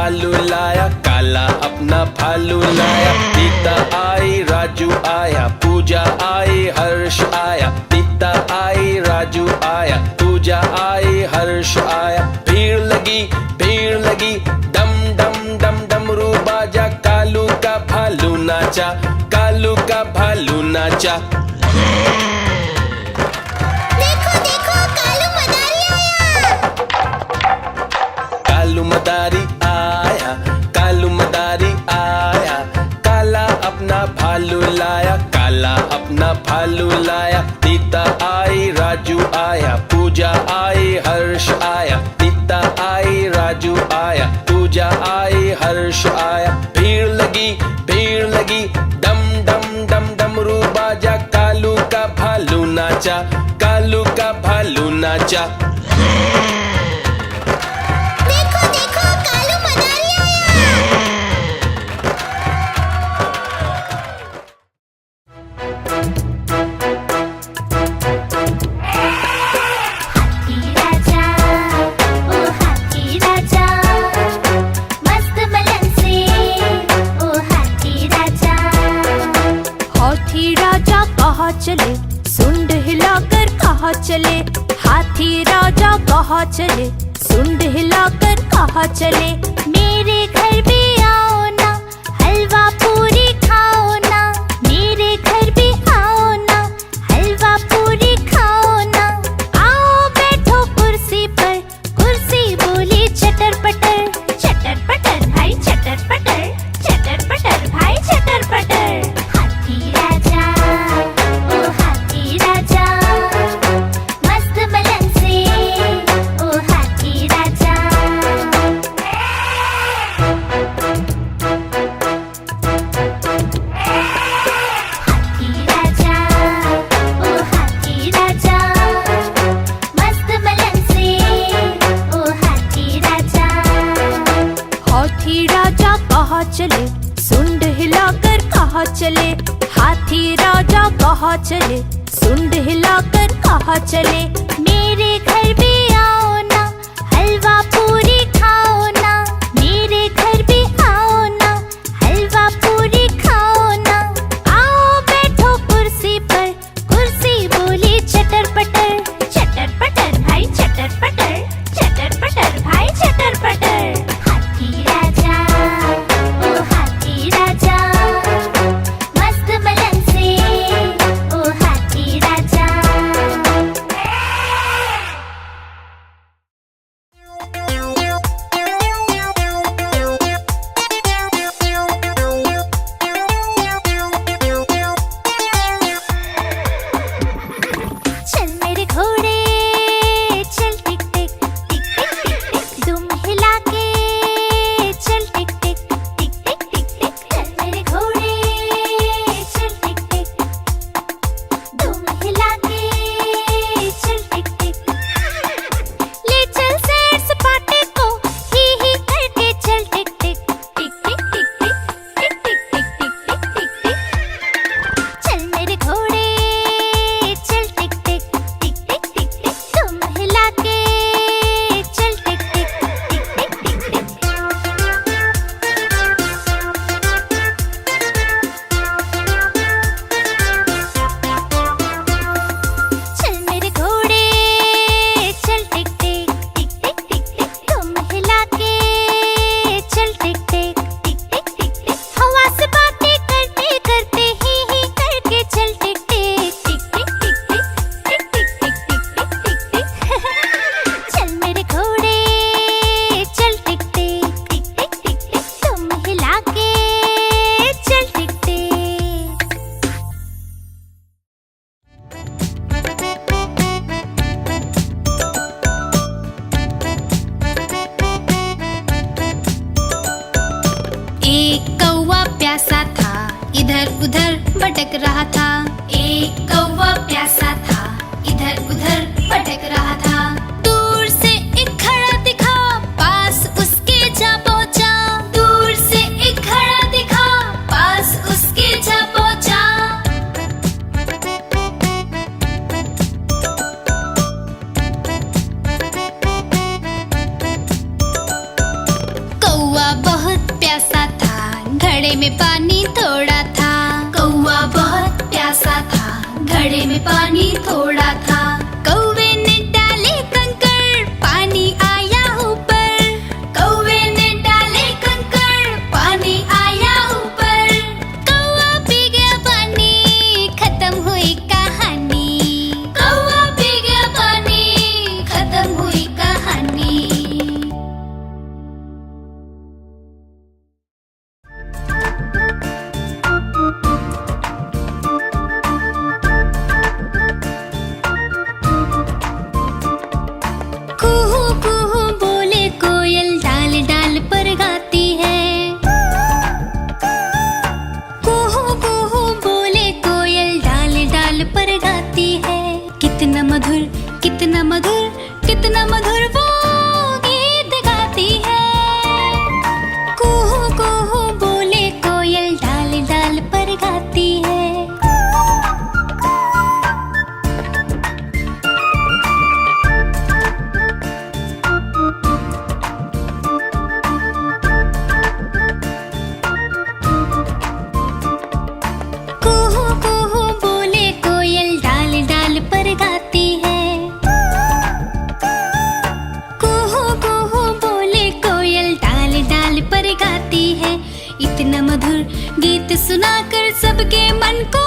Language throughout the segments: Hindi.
भालू लाया, काला अपना भालू लाया। सीता आई, राजू आया, पूजा आई, हर्ष आया। सीता आई, राजू आया, पूजा आई, हर्ष आया। भीड़ लगी, डम डम डम डमरू बाजा। कालू का भालू नाचा, कालू का भालू नाचा। देखो देखो, कालू मदारी आया। कालू मदारी आया, कालू मदारी आया। काला अपना भालू लाया, काला अपना भालू लाया। सीता आई, राजू आया, पूजा आई, हर्ष आया। सीता आई, राजू आया, पूजा आई, हर्ष आया। भीड़ लगी, डम डम डम डमरू बाजा। कालू का भालू नाचा, कालू का भालू नाचा। देखो देखो, कालू मदारी आया। हाथी राजा, ओ हाथी राजा, मस्त बलन से, ओ हाथी राजा। हाथी राजा कहाँ चले, सुंड हिलाकर कहाँ चले। हाथी राजा कहाँ चले, सुंड हिलाकर कहाँ चले। मेरे घर भी आओ ना, हलवा पूरी खाओ ना। मेरे घर भी आओ ना, हलवा पूरी खाओ ना। आओ बैठो कुर्सी पर, कुर्सी बोली चटर पटर। चटर पटर भाई चटर पटर, चटर पटर भाई चटर पटर। हाथी राजा, ओ हाथी राजा, मस्त बलन से, ओ हाथी राजा। हाथी राजा, ओ हाथी राजा, मस्त बलन से, ओ हाथी राजा। हाथी राजा कहाँ चले, सुंड हिलाकर कहाँ चले। हाथी राजा कहाँ चले, सुंड हिलाकर कहाँ चले। मेरे घर भी आओ ना, हलवा पूरी खाओ ना। मेरे घर भी आओ ना, हलवा पूरी खाओ ना। आओ बैठो कुर्सी पर, कुर्सी बोली चटर पटर। चटर पटर भाई चटर पटर, चटर पटर भाई चटर पटर। हाथी राजा, ओ हाथी राजा, मस्त बलन से, ओ हाथी राजा। चल मेरे घोड़े, चल टिक टिक टिक टिक टिक टिक। दुम हिला के चल टिक टिक टिक टिक टिक टिक। चल मेरे घोड़े, चल टिक टिक, दुम हिला के चल टिक टिक। ले चल सैर सपाटे को, ही करके चल टिक टिक टिक टिक टिक टिक टिक टिक टिक टिक टिक टिक। चल मेरे घोड़े, चल टिक टिक टिक टिक टिक टिक। तुम हिला के चल टिक टिक टिक टिक टिक टिक। चल मेरे घोड़े, चल टिक टिक टिक टिक टिक टिक। तुम हिला के चल टिक टिक टिक टिक टिक टिक। हवा से बातें करते करते ही करके चल टिक टिक टिक टिक टिक टिक टिक टिक टिक टिक टिक टिक। चल मेरे घोड़े, चल टिक टिक टिक टिक टिक टिक। तुम हिला के चल टिक टिक। एक कौवा प्यासा था, इधर उधर भटक रहा था। एक कौवा प्यासा था, इधर उधर भटक रहा था। दूर से एक घड़ा दिखा, पास उसके जा पहुंचा। दूर से एक घड़ा दिखा, पास उसके जा पहुंचा। कौवा में पानी थोड़ा था। कौवा बहुत प्यासा था, घड़े में पानी थोड़ा था। कौवे ने डाले कंकड़, पानी आया ऊपर। कौवे ने डाले कंकड़, पानी आया ऊपर। कौवा पी गया पानी, खत्म हुई कहानी। कौवा पी गया पानी, खत्म हुई कहानी। कुहू कुहू बोले कोयल, डाल डाल पर गाती है। कुहू कुहू बोले कोयल, डाल डाल पर गाती है। कितना मधुर, कितना मधुर, कितना मधुर वो गीत गाती है। कुहू कुहू बोले कोयल, डाल डाल पर गाती है। कुहू कुहू बोले कोयल, डाल डाल पर गाती है। कुहू कुहू बोले कोयल, डाल डाल पर गाती है। इतना मधुर गीत सुनाकर सबके मन को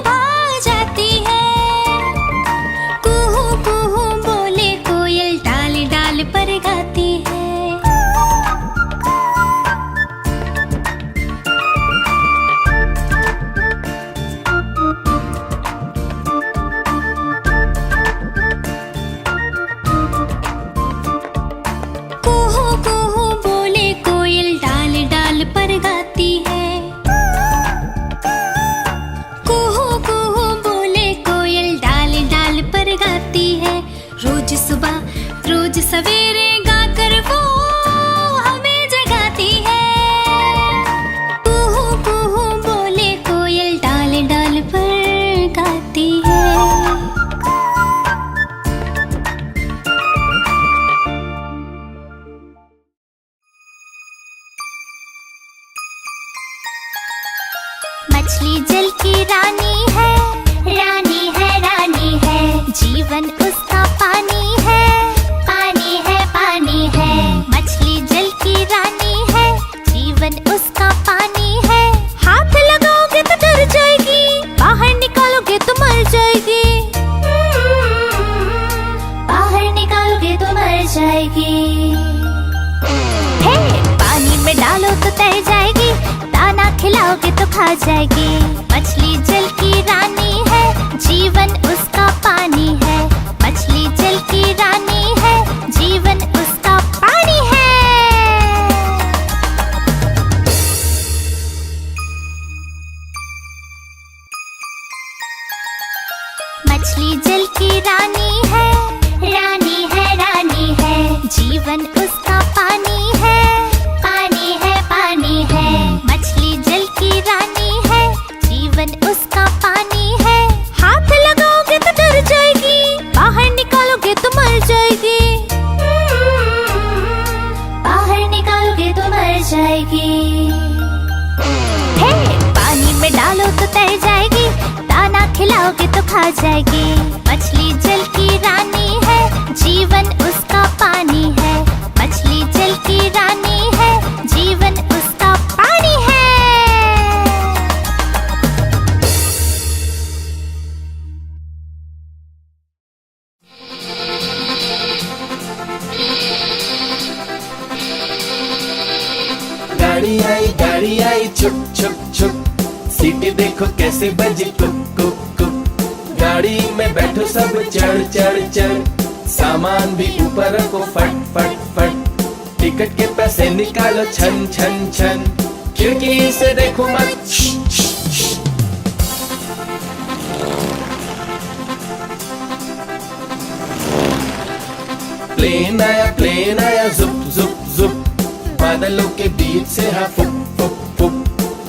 भा जाती है। कुहू कुहू बोले कोयल, डाल डाल पर गाती है। कुहू कुहू बोले कोयल, डाल डाल पर गाती है। कुहू कुहू बोले कोयल, डाल डाल पर गाती है। रोज सुबह रोज सवेरे गाकर वो हमें जगाती है। कुहू कुहू बोले कोयल, डाल डाल पर गाती है। मछली जल की रानी है, रानी है, रानी है। जीवन उसका पानी है, पानी है, पानी है। मछली जल की रानी है, जीवन उसका पानी है। हाथ लगाओगे तो डर जाएगी, बाहर निकालोगे तो मर जाएगी। बाहर निकालोगे तो मर जाएगी। हे, पानी में डालो तो तैर जाएगी, दाना खिलाओगे तो खा जाएगी। मछली जल की रानी है, जीवन उसका पानी है। मछली जल की रानी है, जीवन उसका पानी है। मछली जल की रानी है, रानी है, रानी है। जीवन उसका पानी है, पानी है, पानी है। मछली जल की रानी है, जीवन उसका पानी है। हाथ लगाओगे तो डर जाएगी, बाहर निकालोगे तो मर जाएगी। बाहर निकालोगे तो मर जाएगी। हे, पानी में डालो तो तैर जाएगी, दाना खिलाओगे तो खा जाएगी। मछली जल की रानी है, जीवन उसका पानी है। मछली जल की रानी है, जीवन उसका पानी है। गाड़ी आई छुप छुप छुप। सीटी देखो कैसे बजी कुक कुक कुक। गाड़ी में बैठो सब चढ़ चढ़ चढ़। सामान भी ऊपर रखो फट फट फट। टिकट के पैसे निकालो छन छन छन। खिड़की से देखो मत। प्लेन आया जुप जुप जुप। बादलों के बीच से हाँ फुक फुक फुक।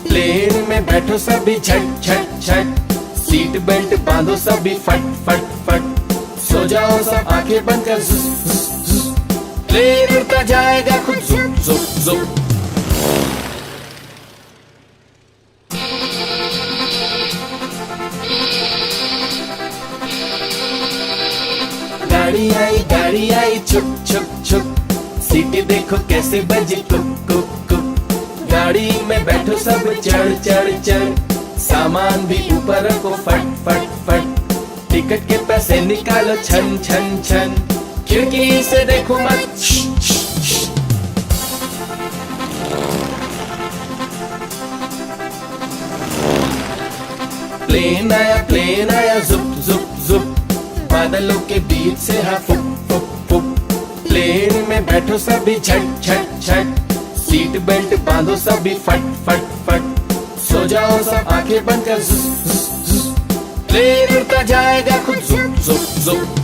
प्लेन में बैठो सभी झट झट झट। सीट बेल्ट बांधो सभी फट फट फट। सो जाओ सब आंखें बंद कर जुस जुस जुस। प्लेन उड़ता जाएगा खुद जुप जुप जुप। गाड़ी आई छुक छुक छुक, सीटी देखो कैसे बजी कुक कुक कुक। गाड़ी में बैठो सब चढ़ चढ़ चढ़, सामान भी ऊपर रखो फट फट फट। टिकट के पैसे निकालो छन छन छन, खिड़की से देखो मत। प्लेन आया जुप जुप जुप, बादलों के बीच से हाँ फुक फुक फुक। प्लेन में बैठो सभी झट झट झट, सीट बेल्ट बांधो सभी फट फट फट। सो जाओ सब आंखें बंद कर जुस जुस जुस, प्लेन उड़ता जाएगा खुद जुप जुप जुप।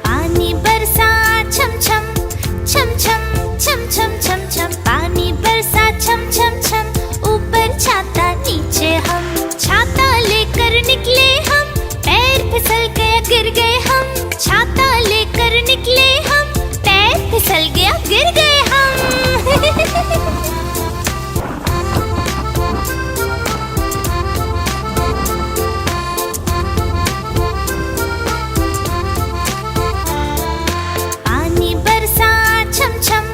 पानी बरसा छम छम छम छम छम छम छम छम, पानी बरसा छम छम छम। ऊपर छाता नीचे हम, छाता लेकर निकले हम, पैर फिसल गया गिर गए हम। छाता लेकर निकले हम, पैर फिसल गया गिर गए हम। पानी बरसा छम छम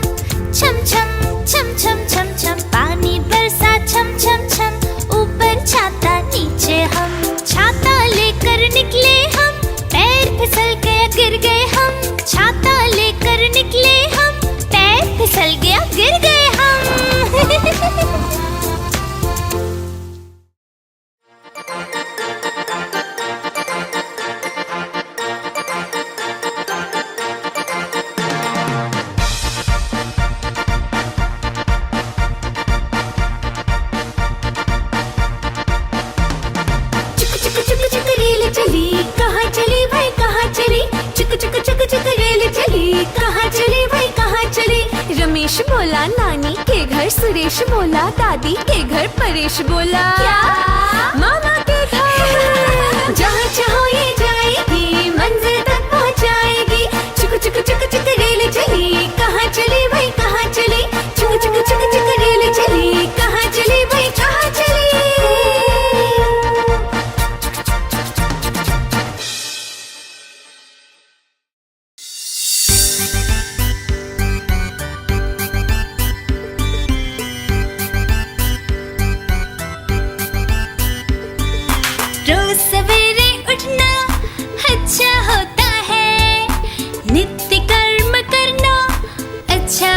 छम छम छम छम छम छम, पानी बरसा छम छम छम। ऊपर छाता नीचे हम, छाता लेकर निकले हम, पैर फिसल गया गिर गए हम। छाता लेकर निकले हम, पैर फिसल गया गिर गए हम। चुक चुक चुक रेल चली, कहाँ चली भाई कहाँ चली। चुक चुक चुक चुक रेल चली, कहाँ चली भाई कहाँ चली। रमेश बोला नानी के घर, सुरेश बोला दादी के घर, परेश बोला क्या मामा के घर। जहाँ चाहो ये जाएगी, मंजिल तक पहुँचाएगी। चुक चुक चुक चुक रेल चली, कहाँ चली भाई कहाँ चली। चुक चुक चुक चुक रेल चली, कहाँ चली भाई कहाँ चली। रोज सवेरे उठना अच्छा होता है, नित्य कर्म करना अच्छा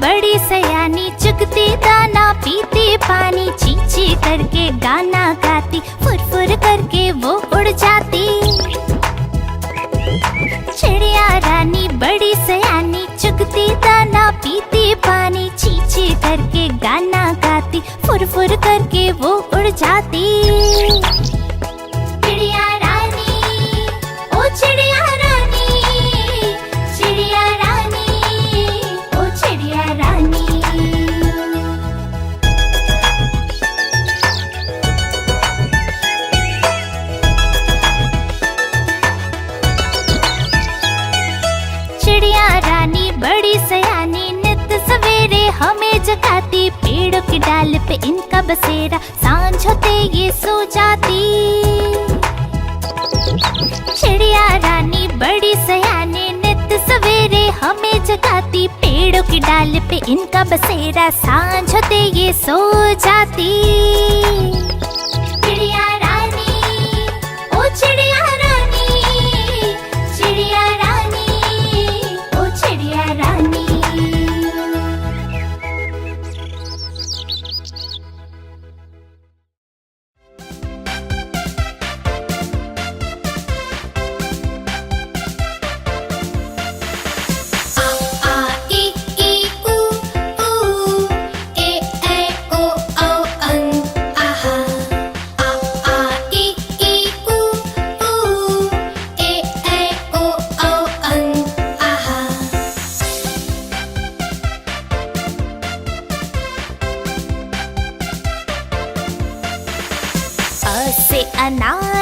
बड़ी सयानी, चुगती दाना पीती पानी, ची ची करके गाना गाती, फुर फुर करके वो उड़ जाती। चिड़िया रानी बड़ी सयानी, चुगती दाना पीती पानी, ची ची करके गाना गाती, फुर फुर करके वो उड़ जाती। चिड़िया रानी, ओ चिड़िया रानी, चिड़िया रानी, ओ चिड़िया रानी। चिड़िया रानी बड़ी सयानी, नित सवेरे हमें जगाती, पेड़ों की डाल पे इनका बसेरा, सांझ होते ये सो जाती। चिड़िया रानी बड़ी सयानी, नित सवेरे हमें जगाती, पेड़ों की डाल पे इनका बसेरा, सांझ होते ये सो जाती। चिड़िया रानी, ओ चिड़िया रानी, चिड़िया रानी, ओ चिड़िया रानी। आ ई ऊ ए ऐ ओ औ अं आहा। आ ई ऊ ए ऐ ओ औ अं आहा। अ से अनार,